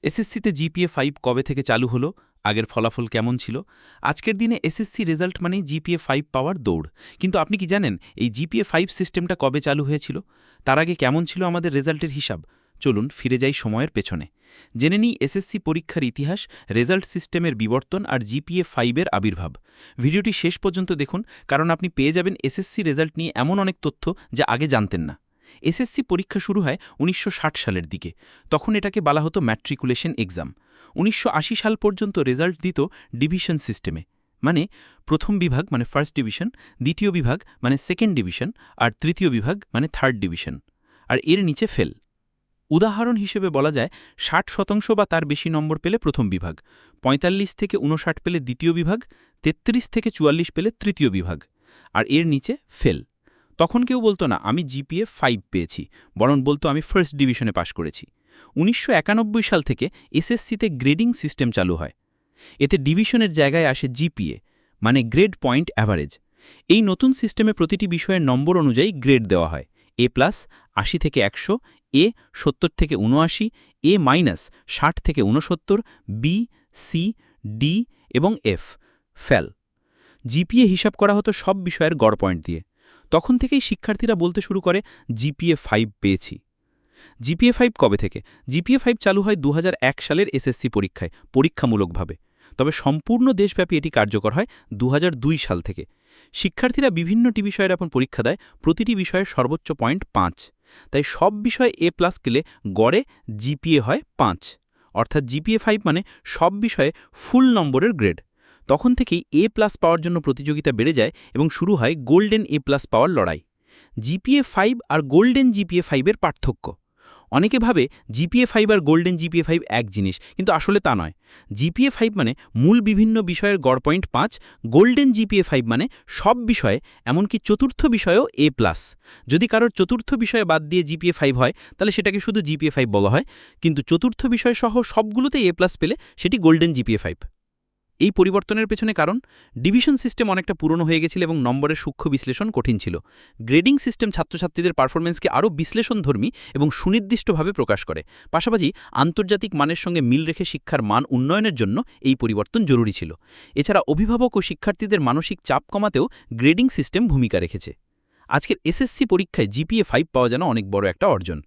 এসএসসিতে জিপিএ 5 কবে থেকে চালু হলো, আগের ফলাফল কেমন ছিল? আজকের দিনে এসএসসি রেজাল্ট মানেই জিপিএ 5 পাওয়ার দৌড়। কিন্তু আপনি কি জানেন এই জিপিএ 5 সিস্টেমটা কবে চালু হয়েছিল? তার আগে কেমন ছিল আমাদের রেজাল্টের হিসাব? চলুন ফিরে যাই সময়ের পেছনে। জেনে নিই এসএসসি পরীক্ষার ইতিহাস, রেজাল্ট সিস্টেমের বিবর্তন আর জিপিএ 5 এর আবির্ভাব। ভিডিওটি শেষ পর্যন্ত দেখুন, কারণ আপনি পেয়ে যাবেন এসএসসি রেজাল্ট নিয়ে এমন অনেক তথ্য যা আগে জানতেন না। এসএসসি পরীক্ষা শুরু হয় ১৯৬০ সালের দিকে। তখন এটাকে বলা হতো ম্যাট্রিকুলেশন এক্সাম। ১৯৮০ সাল পর্যন্ত রেজাল্ট দিত ডিভিশন সিস্টেমে, মানে প্রথম বিভাগ মানে ফার্স্ট ডিভিশন, দ্বিতীয় বিভাগ মানে সেকেন্ড ডিভিশন, আর তৃতীয় বিভাগ মানে থার্ড ডিভিশন, আর এর নিচে ফেল। উদাহরণ হিসেবে বলা যায় ৬০% বা তার বেশি নম্বর পেলে প্রথম বিভাগ, ৪৫ থেকে ৫৯ পেলে দ্বিতীয় বিভাগ, ৩৩ থেকে ৪৪ পেলে তৃতীয় বিভাগ, আর এর নিচে ফেল। তখন কেউ বলতো না আমি জিপিএ 5 পেয়েছি, বরং বলতো আমি ফার্স্ট ডিভিশনে পাশ করেছি। ১৯৯১ সাল থেকে এসএসসিতে গ্রেডিং সিস্টেম চালু হয়। এতে ডিভিশনের জায়গায় আসে জিপিএ, মানে গ্রেড পয়েন্ট অ্যাভারেজ। এই নতুন সিস্টেমে প্রতিটি বিষয়ের নম্বর অনুযায়ী গ্রেড দেওয়া হয়। এ প্লাস ৮০ থেকে ১০০, এ ৭০ থেকে ৭৯, এ মাইনাস ৬০ থেকে ৬৯, বি, সি, ডি এবং এফ, ফেল। জিপিএ হিসাব করা হতো সব বিষয়ের গড় পয়েন্ট দিয়ে। তখন থেকেই শিক্ষার্থীরা বলতে শুরু করে জিপিএ 5 পেয়েছি। জিপিএ 5 কবে থেকে? জিপিএ 5 চালু হয় ২০০১ সালের এসএসসি পরীক্ষায়, পরীক্ষামূলকভাবে। তবে সম্পূর্ণ দেশব্যাপী এটি কার্যকর হয় ২০০২ সাল থেকে। শিক্ষার্থীরা বিভিন্ন বিষয়ের এখন পরীক্ষা দেয়, প্রতিটি বিষয়ের সর্বোচ্চ পয়েন্ট ৫। তাই সব বিষয়ে এ প্লাস পেলে গড়ে জিপিএ হয় ৫। অর্থাৎ জিপিএ 5 মানে সব বিষয়ে ফুল নম্বরের গ্রেড। তখন থেকেই এ প্লাস পাওয়ার জন্য প্রতিযোগিতা বেড়ে যায় এবং শুরু হয় গোল্ডেন এ প্লাস পাওয়ার লড়াই। জিপিএ 5 আর গোল্ডেন জিপিএ 5 এর পার্থক্য। অনেকে ভাবে জিপিএ 5 আর গোল্ডেন জিপিএ 5 এক জিনিস, কিন্তু আসলে তা নয়। জিপিএ 5 মানে মূল বিভিন্ন বিষয়ের গড় পয়েন্ট ৫, গোল্ডেন জিপিএ 5 মানে সব বিষয়ে, এমনকি চতুর্থ বিষয়েও এ প্লাস। যদি কারোর চতুর্থ বিষয়ে বাদ দিয়ে জিপিএ 5 হয়, তাহলে সেটাকে শুধু জিপিএ 5 বলা হয়, কিন্তু চতুর্থ বিষয় সহ সবগুলোতে এ প্লাস পেলে সেটি গোল্ডেন জিপিএ 5। এই পরিবর্তনের পেছনে কারণ, ডিভিশন সিস্টেম অনেকটা পুরনো হয়ে গেছিল এবং নম্বরের সূক্ষ্ম বিশ্লেষণ কঠিন ছিল। গ্রেডিং সিস্টেম ছাত্রছাত্রীদের পারফরমেন্সকে আরও বিশ্লেষণধর্মী এবং সুনির্দিষ্টভাবে প্রকাশ করে। পাশাপাশি আন্তর্জাতিক মানের সঙ্গে মিল রেখে শিক্ষার মান উন্নয়নের জন্য এই পরিবর্তন জরুরি ছিল। এছাড়া অভিভাবক ও শিক্ষার্থীদের মানসিক চাপ কমাতেও গ্রেডিং সিস্টেম ভূমিকা রেখেছে। আজকের এসএসসি পরীক্ষায় জিপিএ 5 পাওয়া যেন অনেক বড় একটা অর্জন।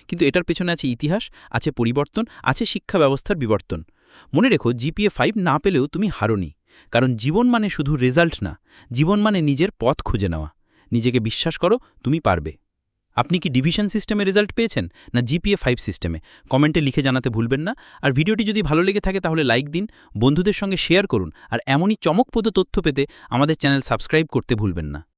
কিন্তু এটার পেছনে আছে ইতিহাস, আছে পরিবর্তন, আছে শিক্ষা ব্যবস্থার বিবর্তন। মনে রেখো, জিপিএ 5 না পেলেও তুমি হারোনি। কারণ জীবন মানে শুধু রেজাল্ট না, জীবন মানে নিজের পথ খুঁজে নেওয়া। নিজেকে বিশ্বাস করো, তুমি পারবে। আপনি কি ডিভিশন সিস্টেমে রেজাল্ট পেয়েছেন, না জিপিএ 5 সিস্টেমে? কমেন্টে লিখে জানাতে ভুলবেন না। আর ভিডিওটি যদি ভালো লেগে থাকে তাহলে লাইক দিন, বন্ধুদের সঙ্গে শেয়ার করুন, আর এমনই চমকপ্রদ তথ্য পেতে আমাদের চ্যানেল সাবস্ক্রাইব করতে ভুলবেন না।